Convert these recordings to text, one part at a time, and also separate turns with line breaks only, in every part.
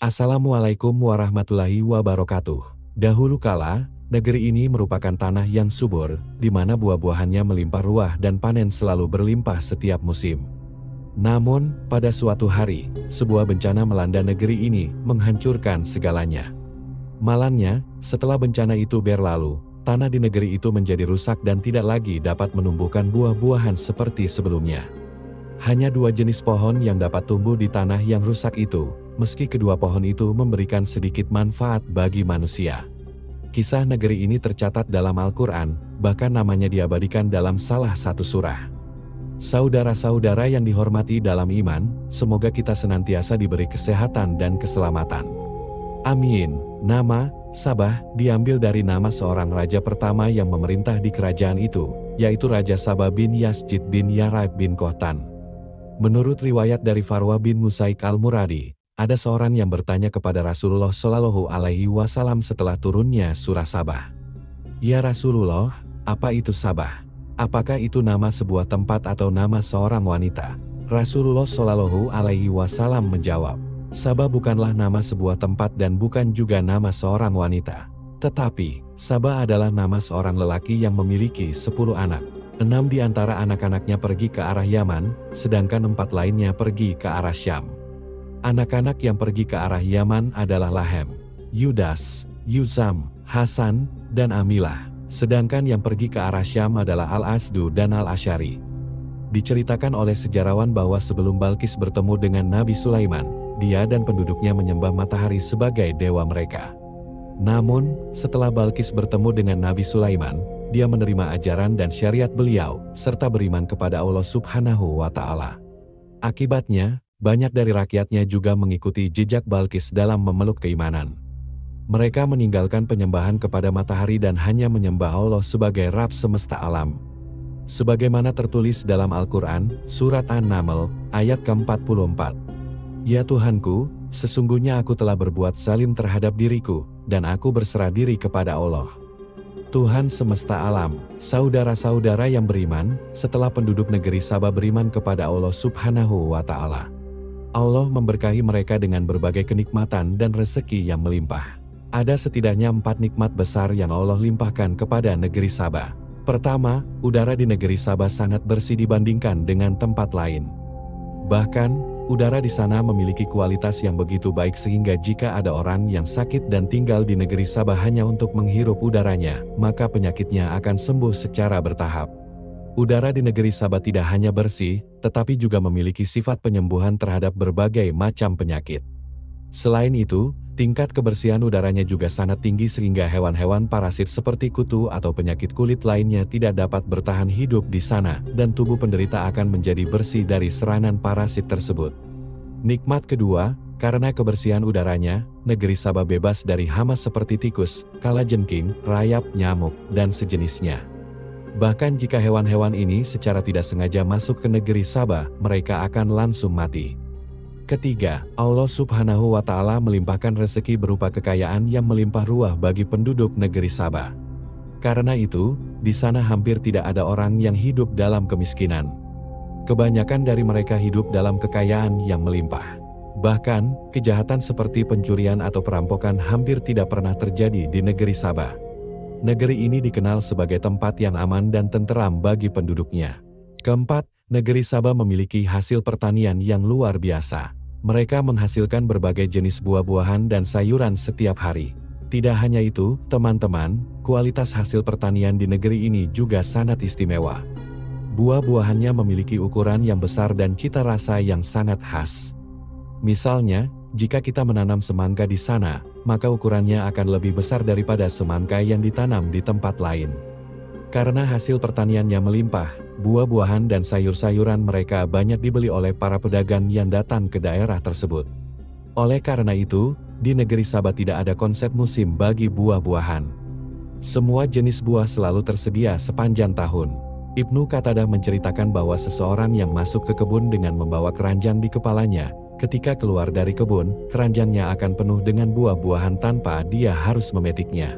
Assalamualaikum warahmatullahi wabarakatuh. Dahulu kala, negeri ini merupakan tanah yang subur, di mana buah-buahannya melimpah ruah dan panen selalu berlimpah setiap musim. Namun, pada suatu hari, sebuah bencana melanda negeri ini, menghancurkan segalanya. Malannya, setelah bencana itu berlalu, tanah di negeri itu menjadi rusak dan tidak lagi dapat menumbuhkan buah-buahan seperti sebelumnya. Hanya dua jenis pohon yang dapat tumbuh di tanah yang rusak itu, meski kedua pohon itu memberikan sedikit manfaat bagi manusia. Kisah negeri ini tercatat dalam Al-Quran, bahkan namanya diabadikan dalam salah satu surah. Saudara-saudara yang dihormati dalam iman, semoga kita senantiasa diberi kesehatan dan keselamatan. Amin. Nama Sabah diambil dari nama seorang raja pertama yang memerintah di kerajaan itu, yaitu Raja Sabah bin Yazid bin Yarab bin Qahtan. Menurut riwayat dari Farwa bin Musaik al-Muradi, ada seorang yang bertanya kepada Rasulullah Shallallahu Alaihi Wasallam setelah turunnya surah Sabah. Ya Rasulullah, apa itu Sabah? Apakah itu nama sebuah tempat atau nama seorang wanita? Rasulullah Shallallahu Alaihi Wasallam menjawab, Sabah bukanlah nama sebuah tempat dan bukan juga nama seorang wanita. Tetapi, Sabah adalah nama seorang lelaki yang memiliki 10 anak. 6 di antara anak-anaknya pergi ke arah Yaman, sedangkan 4 lainnya pergi ke arah Syam. Anak-anak yang pergi ke arah Yaman adalah Lahem, Yudas, Yuzam, Hasan, dan Amilah. Sedangkan yang pergi ke arah Syam adalah Al-Asdu dan Al-Asyari. Diceritakan oleh sejarawan bahwa sebelum Balkis bertemu dengan Nabi Sulaiman, dia dan penduduknya menyembah matahari sebagai dewa mereka. Namun, setelah Balkis bertemu dengan Nabi Sulaiman, dia menerima ajaran dan syariat beliau, serta beriman kepada Allah Subhanahu wa Ta'ala. Akibatnya, banyak dari rakyatnya juga mengikuti jejak Balkis dalam memeluk keimanan. Mereka meninggalkan penyembahan kepada matahari dan hanya menyembah Allah sebagai Rabb semesta alam. Sebagaimana tertulis dalam Al-Quran, Surat An-Naml, ayat ke-44. Ya Tuhanku, sesungguhnya aku telah berbuat zalim terhadap diriku, dan aku berserah diri kepada Allah, Tuhan semesta alam. Saudara-saudara yang beriman, setelah penduduk negeri Sabah beriman kepada Allah Subhanahu wa Ta'ala, Allah memberkahi mereka dengan berbagai kenikmatan dan rezeki yang melimpah. Ada setidaknya 4 nikmat besar yang Allah limpahkan kepada negeri Sabah. Pertama, udara di negeri Sabah sangat bersih dibandingkan dengan tempat lain. Bahkan, udara di sana memiliki kualitas yang begitu baik sehingga jika ada orang yang sakit dan tinggal di negeri Sabah hanya untuk menghirup udaranya, maka penyakitnya akan sembuh secara bertahap. Udara di negeri Sabah tidak hanya bersih, tetapi juga memiliki sifat penyembuhan terhadap berbagai macam penyakit. Selain itu, tingkat kebersihan udaranya juga sangat tinggi sehingga hewan-hewan parasit seperti kutu atau penyakit kulit lainnya tidak dapat bertahan hidup di sana, dan tubuh penderita akan menjadi bersih dari serangan parasit tersebut. Nikmat kedua, karena kebersihan udaranya, negeri Sabah bebas dari hama seperti tikus, kalajengking, rayap, nyamuk, dan sejenisnya. Bahkan jika hewan-hewan ini secara tidak sengaja masuk ke negeri Sabah, mereka akan langsung mati. Ketiga, Allah Subhanahu wa Ta'ala melimpahkan rezeki berupa kekayaan yang melimpah ruah bagi penduduk negeri Sabah. Karena itu, di sana hampir tidak ada orang yang hidup dalam kemiskinan. Kebanyakan dari mereka hidup dalam kekayaan yang melimpah. Bahkan, kejahatan seperti pencurian atau perampokan hampir tidak pernah terjadi di negeri Sabah. Negeri ini dikenal sebagai tempat yang aman dan tenteram bagi penduduknya. Keempat, negeri Sabah memiliki hasil pertanian yang luar biasa. Mereka menghasilkan berbagai jenis buah-buahan dan sayuran setiap hari. Tidak hanya itu, teman-teman, kualitas hasil pertanian di negeri ini juga sangat istimewa. Buah-buahannya memiliki ukuran yang besar dan cita rasa yang sangat khas. Misalnya, jika kita menanam semangka di sana, maka ukurannya akan lebih besar daripada semangka yang ditanam di tempat lain. Karena hasil pertaniannya melimpah, buah-buahan dan sayur-sayuran mereka banyak dibeli oleh para pedagang yang datang ke daerah tersebut. Oleh karena itu, di negeri Sabah tidak ada konsep musim bagi buah-buahan. Semua jenis buah selalu tersedia sepanjang tahun. Ibnu Qatadah menceritakan bahwa seseorang yang masuk ke kebun dengan membawa keranjang di kepalanya, ketika keluar dari kebun, keranjangnya akan penuh dengan buah-buahan tanpa dia harus memetiknya.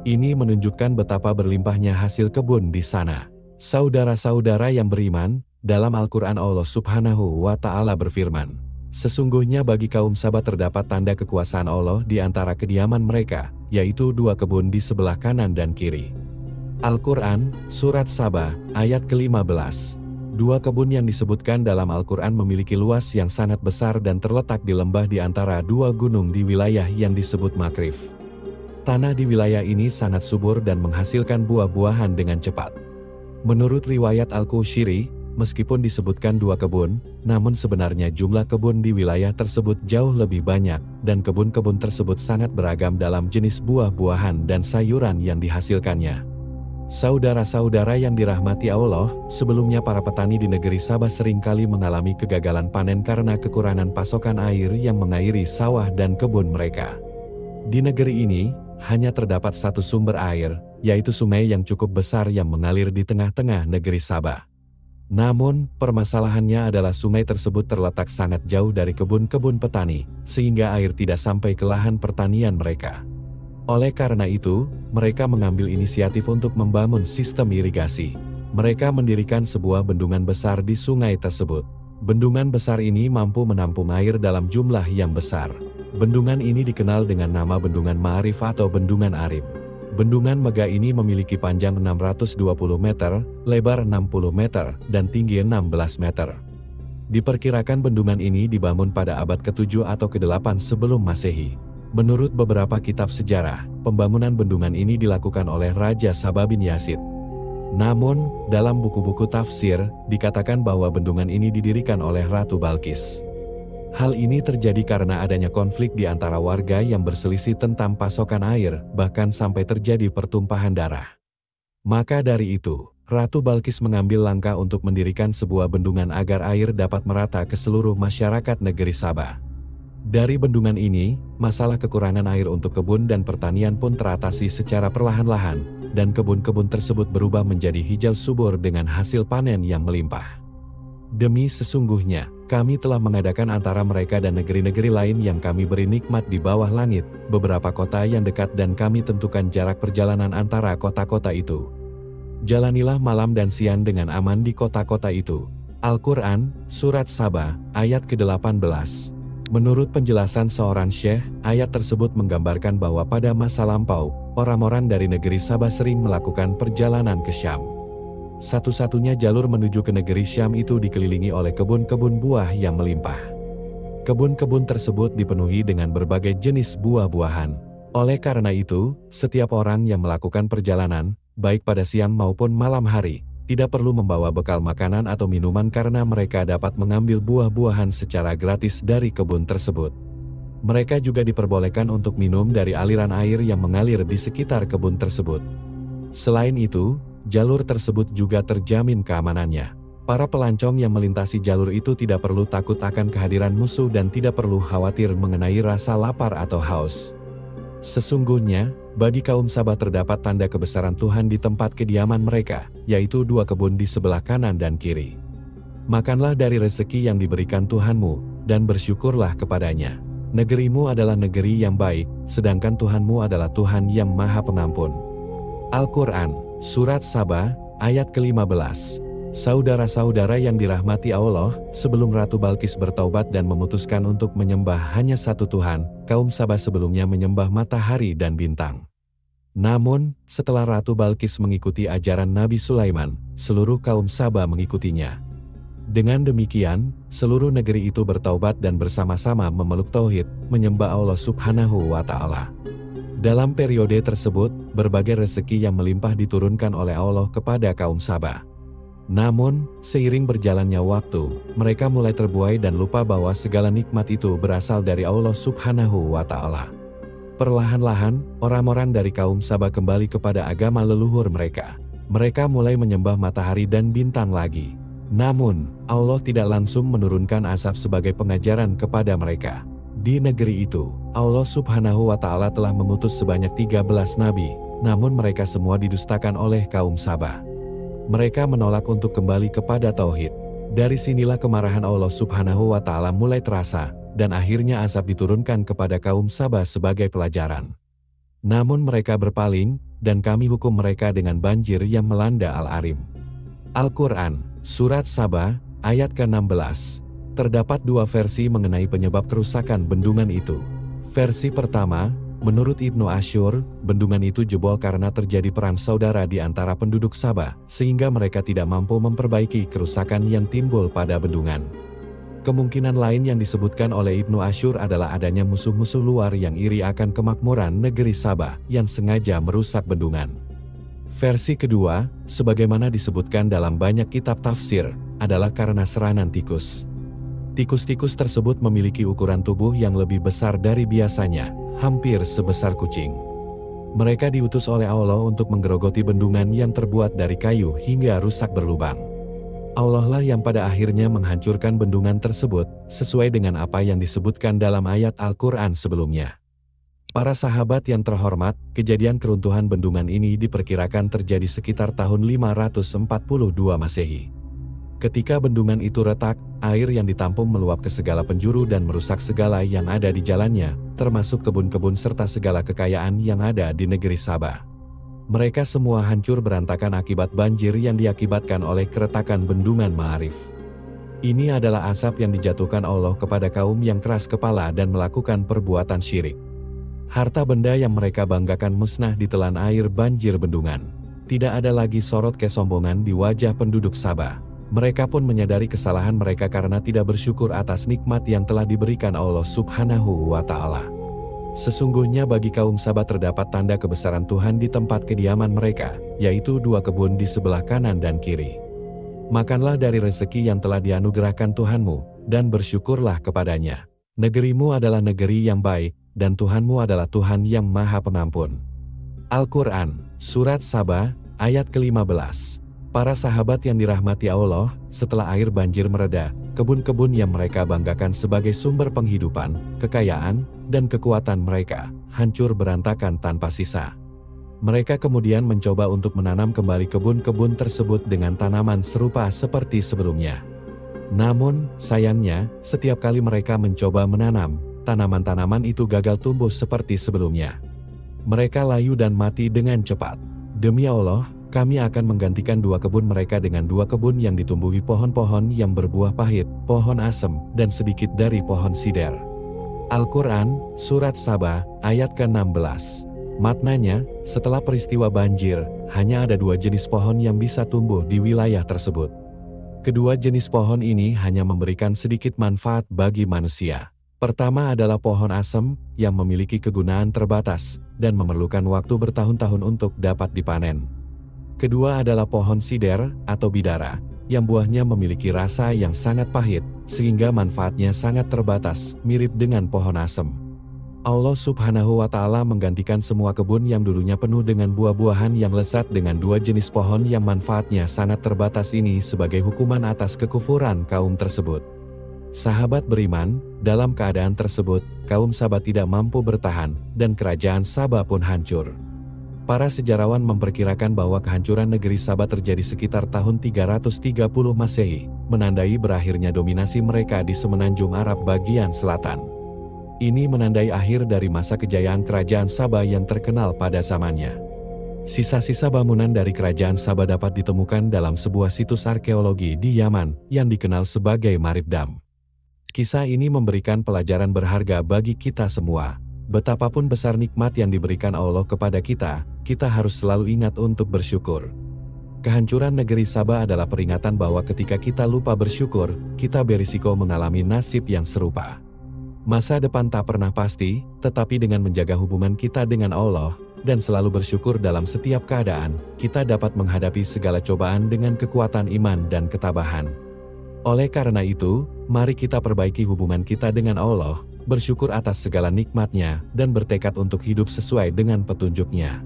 Ini menunjukkan betapa berlimpahnya hasil kebun di sana. Saudara-saudara yang beriman, dalam Al-Quran Allah Subhanahu wa Ta'ala berfirman, Sesungguhnya bagi kaum Saba terdapat tanda kekuasaan Allah di antara kediaman mereka, yaitu 2 kebun di sebelah kanan dan kiri. Al-Quran, Surat Saba, ayat ke-15. 2 kebun yang disebutkan dalam Al-Quran memiliki luas yang sangat besar dan terletak di lembah di antara 2 gunung di wilayah yang disebut Makrif. Tanah di wilayah ini sangat subur dan menghasilkan buah-buahan dengan cepat. Menurut riwayat Al-Qushiri, meskipun disebutkan 2 kebun, namun sebenarnya jumlah kebun di wilayah tersebut jauh lebih banyak, dan kebun-kebun tersebut sangat beragam dalam jenis buah-buahan dan sayuran yang dihasilkannya. Saudara-saudara yang dirahmati Allah, sebelumnya para petani di negeri Sabah seringkali mengalami kegagalan panen karena kekurangan pasokan air yang mengairi sawah dan kebun mereka. Di negeri ini, hanya terdapat 1 sumber air, yaitu sungai yang cukup besar yang mengalir di tengah-tengah negeri Sabah. Namun, permasalahannya adalah sungai tersebut terletak sangat jauh dari kebun-kebun petani, sehingga air tidak sampai ke lahan pertanian mereka. Oleh karena itu, mereka mengambil inisiatif untuk membangun sistem irigasi. Mereka mendirikan sebuah bendungan besar di sungai tersebut. Bendungan besar ini mampu menampung air dalam jumlah yang besar. Bendungan ini dikenal dengan nama Bendungan Ma'arif atau Bendungan Arim. Bendungan megah ini memiliki panjang 620 meter, lebar 60 meter, dan tinggi 16 meter. Diperkirakan bendungan ini dibangun pada abad ke-7 atau ke-8 sebelum Masehi. Menurut beberapa kitab sejarah, pembangunan bendungan ini dilakukan oleh Raja Sabah bin Yazid. Namun, dalam buku-buku tafsir, dikatakan bahwa bendungan ini didirikan oleh Ratu Balkis. Hal ini terjadi karena adanya konflik di antara warga yang berselisih tentang pasokan air, bahkan sampai terjadi pertumpahan darah. Maka dari itu, Ratu Balkis mengambil langkah untuk mendirikan sebuah bendungan agar air dapat merata ke seluruh masyarakat negeri Sabah. Dari bendungan ini, masalah kekurangan air untuk kebun dan pertanian pun teratasi secara perlahan-lahan, dan kebun-kebun tersebut berubah menjadi hijau subur dengan hasil panen yang melimpah. Demi sesungguhnya, kami telah mengadakan antara mereka dan negeri-negeri lain yang kami beri nikmat di bawah langit, beberapa kota yang dekat dan kami tentukan jarak perjalanan antara kota-kota itu. Jalanilah malam dan siang dengan aman di kota-kota itu. Al-Quran, Surat Saba, ayat ke-18. Menurut penjelasan seorang syekh, ayat tersebut menggambarkan bahwa pada masa lampau, orang-orang dari negeri Sabah sering melakukan perjalanan ke Syam. Satu-satunya jalur menuju ke negeri Syam itu dikelilingi oleh kebun-kebun buah yang melimpah. Kebun-kebun tersebut dipenuhi dengan berbagai jenis buah-buahan. Oleh karena itu, setiap orang yang melakukan perjalanan, baik pada siang maupun malam hari, tidak perlu membawa bekal makanan atau minuman karena mereka dapat mengambil buah-buahan secara gratis dari kebun tersebut. Mereka juga diperbolehkan untuk minum dari aliran air yang mengalir di sekitar kebun tersebut. Selain itu, jalur tersebut juga terjamin keamanannya. Para pelancong yang melintasi jalur itu tidak perlu takut akan kehadiran musuh dan tidak perlu khawatir mengenai rasa lapar atau haus. Sesungguhnya, bagi kaum Sabah terdapat tanda kebesaran Tuhan di tempat kediaman mereka, yaitu 2 kebun di sebelah kanan dan kiri. Makanlah dari rezeki yang diberikan Tuhanmu, dan bersyukurlah kepadanya. Negerimu adalah negeri yang baik, sedangkan Tuhanmu adalah Tuhan yang Maha Pengampun. Al-Quran, Surat Saba, ayat ke-15. Saudara-saudara yang dirahmati Allah, sebelum Ratu Balkis bertaubat dan memutuskan untuk menyembah hanya satu Tuhan, kaum Sabah sebelumnya menyembah matahari dan bintang. Namun, setelah Ratu Balkis mengikuti ajaran Nabi Sulaiman, seluruh kaum Sabah mengikutinya. Dengan demikian, seluruh negeri itu bertaubat dan bersama-sama memeluk tauhid, menyembah Allah Subhanahu wa Ta'ala. Dalam periode tersebut, berbagai rezeki yang melimpah diturunkan oleh Allah kepada kaum Sabah. Namun, seiring berjalannya waktu, mereka mulai terbuai dan lupa bahwa segala nikmat itu berasal dari Allah Subhanahu wa Ta'ala. Perlahan-lahan, orang-orang dari kaum Sabah kembali kepada agama leluhur mereka. Mereka mulai menyembah matahari dan bintang lagi. Namun, Allah tidak langsung menurunkan azab sebagai pengajaran kepada mereka. Di negeri itu, Allah Subhanahu wa Ta'ala telah mengutus sebanyak 13 nabi, namun mereka semua didustakan oleh kaum Sabah. Mereka menolak untuk kembali kepada tauhid. Dari sinilah kemarahan Allah Subhanahu wa Ta'ala mulai terasa, dan akhirnya azab diturunkan kepada kaum Sabah sebagai pelajaran. Namun mereka berpaling, dan kami hukum mereka dengan banjir yang melanda Al-Arim. Al-Quran, Surat Saba, ayat ke-16. Terdapat dua versi mengenai penyebab kerusakan bendungan itu. Versi pertama, menurut Ibnu Asyur, bendungan itu jebol karena terjadi perang saudara di antara penduduk Sabah, sehingga mereka tidak mampu memperbaiki kerusakan yang timbul pada bendungan. Kemungkinan lain yang disebutkan oleh Ibnu Asyur adalah adanya musuh-musuh luar yang iri akan kemakmuran negeri Sabah, yang sengaja merusak bendungan. Versi kedua, sebagaimana disebutkan dalam banyak kitab tafsir, adalah karena serangan tikus. Tikus-tikus tersebut memiliki ukuran tubuh yang lebih besar dari biasanya, hampir sebesar kucing. Mereka diutus oleh Allah untuk menggerogoti bendungan yang terbuat dari kayu hingga rusak berlubang. Allah lah yang pada akhirnya menghancurkan bendungan tersebut, sesuai dengan apa yang disebutkan dalam ayat Al-Quran sebelumnya. Para sahabat yang terhormat, kejadian keruntuhan bendungan ini diperkirakan terjadi sekitar tahun 542 Masehi. Ketika bendungan itu retak, air yang ditampung meluap ke segala penjuru dan merusak segala yang ada di jalannya, termasuk kebun-kebun serta segala kekayaan yang ada di negeri Sabah. Mereka semua hancur berantakan akibat banjir yang diakibatkan oleh keretakan bendungan Ma'arif. Ini adalah asap yang dijatuhkan Allah kepada kaum yang keras kepala dan melakukan perbuatan syirik. Harta benda yang mereka banggakan musnah ditelan air banjir bendungan. Tidak ada lagi sorot kesombongan di wajah penduduk Sabah. Mereka pun menyadari kesalahan mereka karena tidak bersyukur atas nikmat yang telah diberikan Allah Subhanahu wa Ta'ala. Sesungguhnya bagi kaum Sabah terdapat tanda kebesaran Tuhan di tempat kediaman mereka, yaitu dua kebun di sebelah kanan dan kiri. Makanlah dari rezeki yang telah dianugerahkan Tuhanmu, dan bersyukurlah kepadanya. Negerimu adalah negeri yang baik, dan Tuhanmu adalah Tuhan yang Maha Pengampun. Al-Quran, Surat Sabah, ayat ke-15. Para sahabat yang dirahmati Allah, setelah air banjir mereda, kebun-kebun yang mereka banggakan sebagai sumber penghidupan, kekayaan, dan kekuatan mereka, hancur berantakan tanpa sisa. Mereka kemudian mencoba untuk menanam kembali kebun-kebun tersebut dengan tanaman serupa seperti sebelumnya. Namun, sayangnya, setiap kali mereka mencoba menanam, tanaman-tanaman itu gagal tumbuh seperti sebelumnya. Mereka layu dan mati dengan cepat. Demi Allah, kami akan menggantikan dua kebun mereka dengan dua kebun yang ditumbuhi pohon-pohon yang berbuah pahit, pohon asem, dan sedikit dari pohon sider. Al-Quran, Surat Sabah, ayat ke-16. Maknanya, setelah peristiwa banjir, hanya ada dua jenis pohon yang bisa tumbuh di wilayah tersebut. Kedua jenis pohon ini hanya memberikan sedikit manfaat bagi manusia. Pertama adalah pohon asem, yang memiliki kegunaan terbatas, dan memerlukan waktu bertahun-tahun untuk dapat dipanen. Kedua adalah pohon sider, atau bidara, yang buahnya memiliki rasa yang sangat pahit, sehingga manfaatnya sangat terbatas, mirip dengan pohon asem. Allah Subhanahu wa Ta'ala menggantikan semua kebun yang dulunya penuh dengan buah-buahan yang lezat dengan dua jenis pohon yang manfaatnya sangat terbatas ini sebagai hukuman atas kekufuran kaum tersebut. Sahabat beriman, dalam keadaan tersebut, kaum Sabah tidak mampu bertahan, dan kerajaan Sabah pun hancur. Para sejarawan memperkirakan bahwa kehancuran negeri Sabah terjadi sekitar tahun 330 Masehi, menandai berakhirnya dominasi mereka di semenanjung Arab bagian selatan. Ini menandai akhir dari masa kejayaan kerajaan Sabah yang terkenal pada zamannya. Sisa-sisa bangunan dari kerajaan Sabah dapat ditemukan dalam sebuah situs arkeologi di Yaman, yang dikenal sebagai Maribdam. Kisah ini memberikan pelajaran berharga bagi kita semua. Betapapun besar nikmat yang diberikan Allah kepada kita, kita harus selalu ingat untuk bersyukur. Kehancuran negeri Sabah adalah peringatan bahwa ketika kita lupa bersyukur, kita berisiko mengalami nasib yang serupa. Masa depan tak pernah pasti, tetapi dengan menjaga hubungan kita dengan Allah, dan selalu bersyukur dalam setiap keadaan, kita dapat menghadapi segala cobaan dengan kekuatan iman dan ketabahan. Oleh karena itu, mari kita perbaiki hubungan kita dengan Allah, bersyukur atas segala nikmatnya, dan bertekad untuk hidup sesuai dengan petunjuknya.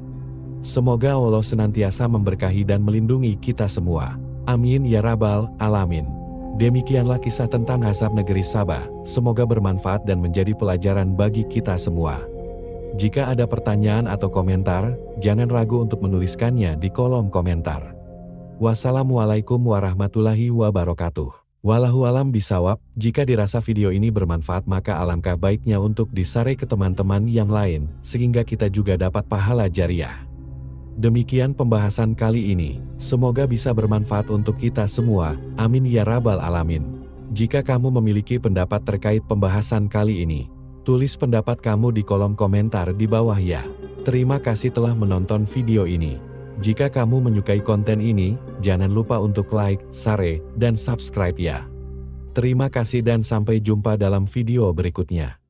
Semoga Allah senantiasa memberkahi dan melindungi kita semua. Amin ya Rabbal Alamin. Demikianlah kisah tentang azab negeri Sabah, semoga bermanfaat dan menjadi pelajaran bagi kita semua. Jika ada pertanyaan atau komentar, jangan ragu untuk menuliskannya di kolom komentar. Wassalamualaikum warahmatullahi wabarakatuh. Wallahu alam bisawab, jika dirasa video ini bermanfaat maka alangkah baiknya untuk di-share ke teman-teman yang lain, sehingga kita juga dapat pahala jariah. Demikian pembahasan kali ini, semoga bisa bermanfaat untuk kita semua, amin ya Rabbal Alamin. Jika kamu memiliki pendapat terkait pembahasan kali ini, tulis pendapat kamu di kolom komentar di bawah ya. Terima kasih telah menonton video ini. Jika kamu menyukai konten ini, jangan lupa untuk like, share, dan subscribe ya. Terima kasih dan sampai jumpa dalam video berikutnya.